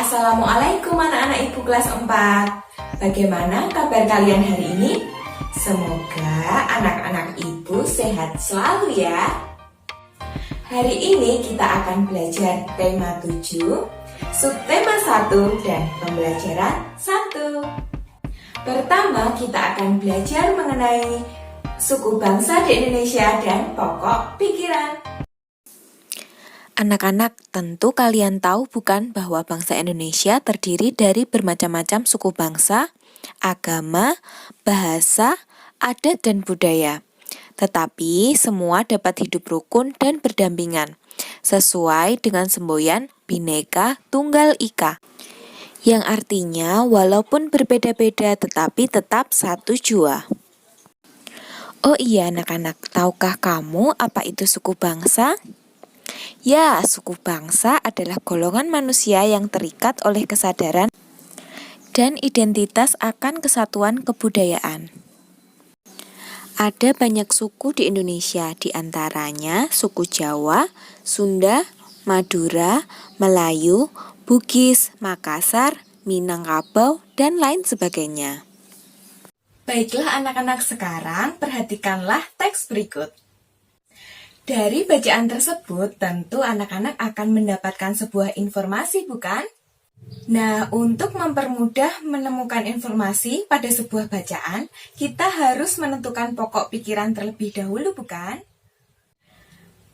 Assalamualaikum anak-anak ibu kelas 4. Bagaimana kabar kalian hari ini? Semoga anak-anak ibu sehat selalu ya. Hari ini kita akan belajar tema 7, subtema 1 dan pembelajaran 1. Pertama kita akan belajar mengenai suku bangsa di Indonesia dan pokok pikiran. Anak-anak, tentu kalian tahu bukan bahwa bangsa Indonesia terdiri dari bermacam-macam suku bangsa, agama, bahasa, adat, dan budaya. Tetapi semua dapat hidup rukun dan berdampingan, sesuai dengan semboyan Bhinneka Tunggal Ika, yang artinya walaupun berbeda-beda tetapi tetap satu jua. Oh iya anak-anak, tahukah kamu apa itu suku bangsa? Ya, suku bangsa adalah golongan manusia yang terikat oleh kesadaran dan identitas akan kesatuan kebudayaan. Ada banyak suku di Indonesia, di antaranya suku Jawa, Sunda, Madura, Melayu, Bugis, Makassar, Minangkabau, dan lain sebagainya. Baiklah anak-anak, sekarang perhatikanlah teks berikut. Dari bacaan tersebut, tentu anak-anak akan mendapatkan sebuah informasi, bukan? Nah, untuk mempermudah menemukan informasi pada sebuah bacaan, kita harus menentukan pokok pikiran terlebih dahulu, bukan?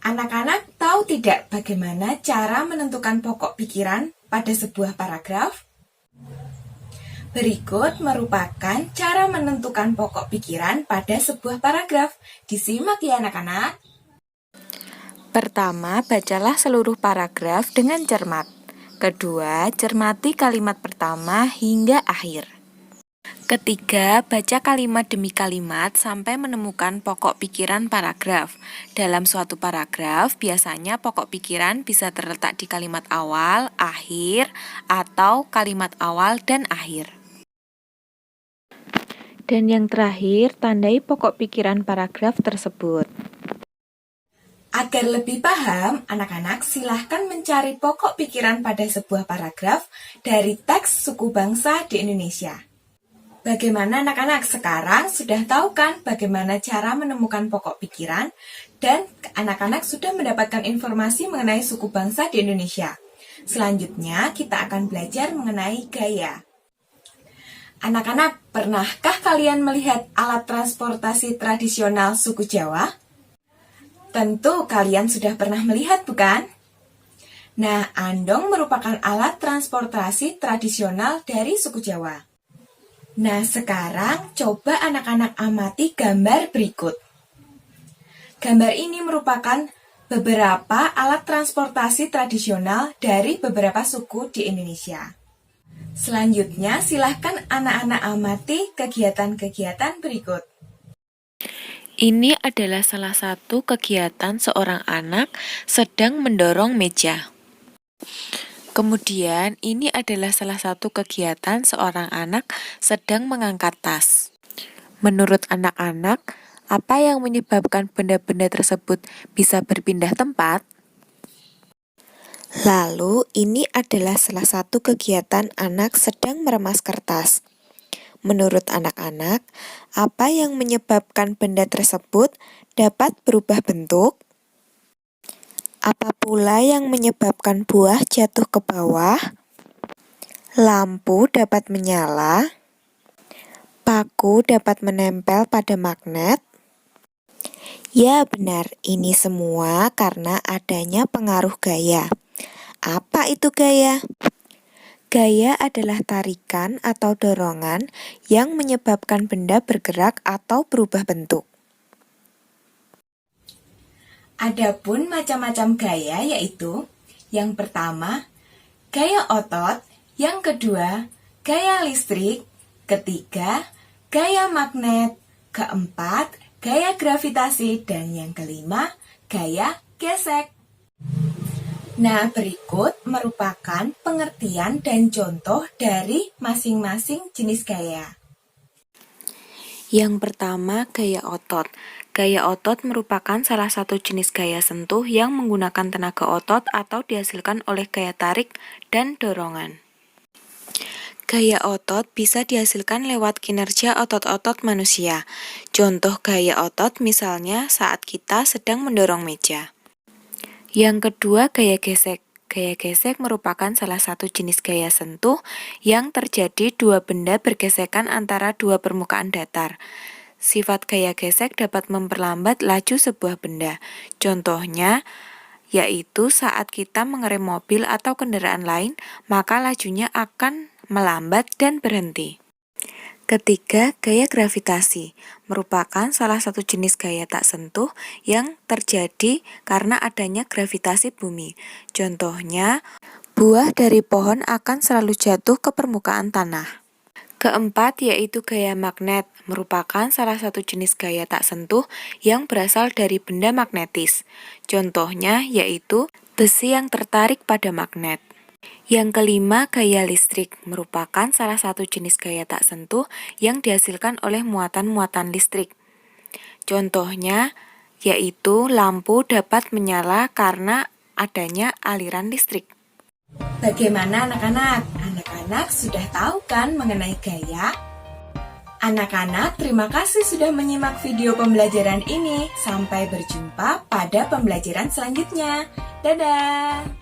Anak-anak tahu tidak bagaimana cara menentukan pokok pikiran pada sebuah paragraf? Berikut merupakan cara menentukan pokok pikiran pada sebuah paragraf. Disimak ya anak-anak. Pertama, bacalah seluruh paragraf dengan cermat. Kedua, cermati kalimat pertama hingga akhir. Ketiga, baca kalimat demi kalimat sampai menemukan pokok pikiran paragraf. Dalam suatu paragraf, biasanya pokok pikiran bisa terletak di kalimat awal, akhir, atau kalimat awal dan akhir. Dan yang terakhir, tandai pokok pikiran paragraf tersebut. Agar lebih paham, anak-anak silahkan mencari pokok pikiran pada sebuah paragraf dari teks suku bangsa di Indonesia. Bagaimana anak-anak sekarang sudah tahu kan bagaimana cara menemukan pokok pikiran dan anak-anak sudah mendapatkan informasi mengenai suku bangsa di Indonesia. Selanjutnya kita akan belajar mengenai gaya. Anak-anak, pernahkah kalian melihat alat transportasi tradisional suku Jawa? Tentu kalian sudah pernah melihat, bukan? Nah, andong merupakan alat transportasi tradisional dari suku Jawa. Nah, sekarang coba anak-anak amati gambar berikut. Gambar ini merupakan beberapa alat transportasi tradisional dari beberapa suku di Indonesia. Selanjutnya, silahkan anak-anak amati kegiatan-kegiatan berikut. Ini adalah salah satu kegiatan seorang anak sedang mendorong meja. Kemudian, ini adalah salah satu kegiatan seorang anak sedang mengangkat tas. Menurut anak-anak, apa yang menyebabkan benda-benda tersebut bisa berpindah tempat? Lalu, ini adalah salah satu kegiatan anak sedang meremas kertas. Menurut anak-anak, apa yang menyebabkan benda tersebut dapat berubah bentuk? Apa pula yang menyebabkan buah jatuh ke bawah? Lampu dapat menyala? Paku dapat menempel pada magnet? Ya benar, ini semua karena adanya pengaruh gaya. Apa itu gaya? Gaya adalah tarikan atau dorongan yang menyebabkan benda bergerak atau berubah bentuk. Adapun macam-macam gaya yaitu yang pertama, gaya otot, yang kedua, gaya listrik, ketiga, gaya magnet, keempat, gaya gravitasi, dan yang kelima, gaya gesek. Nah, berikut merupakan pengertian dan contoh dari masing-masing jenis gaya. Yang pertama, gaya otot. Gaya otot merupakan salah satu jenis gaya sentuh yang menggunakan tenaga otot atau dihasilkan oleh gaya tarik dan dorongan. Gaya otot bisa dihasilkan lewat kinerja otot-otot manusia. Contoh gaya otot misalnya saat kita sedang mendorong meja. Yang kedua, gaya gesek. Gaya gesek merupakan salah satu jenis gaya sentuh yang terjadi dua benda bergesekan antara dua permukaan datar. Sifat gaya gesek dapat memperlambat laju sebuah benda. Contohnya, yaitu saat kita mengerem mobil atau kendaraan lain, maka lajunya akan melambat dan berhenti. Ketiga, gaya gravitasi merupakan salah satu jenis gaya tak sentuh yang terjadi karena adanya gravitasi bumi. Contohnya, buah dari pohon akan selalu jatuh ke permukaan tanah. Keempat, yaitu gaya magnet, merupakan salah satu jenis gaya tak sentuh yang berasal dari benda magnetis. Contohnya yaitu besi yang tertarik pada magnet. Yang kelima, gaya listrik, merupakan salah satu jenis gaya tak sentuh yang dihasilkan oleh muatan-muatan listrik. Contohnya yaitu lampu dapat menyala karena adanya aliran listrik. Bagaimana anak-anak? Anak-anak sudah tahu kan mengenai gaya? Anak-anak, terima kasih sudah menyimak video pembelajaran ini. Sampai berjumpa pada pembelajaran selanjutnya. Dadah!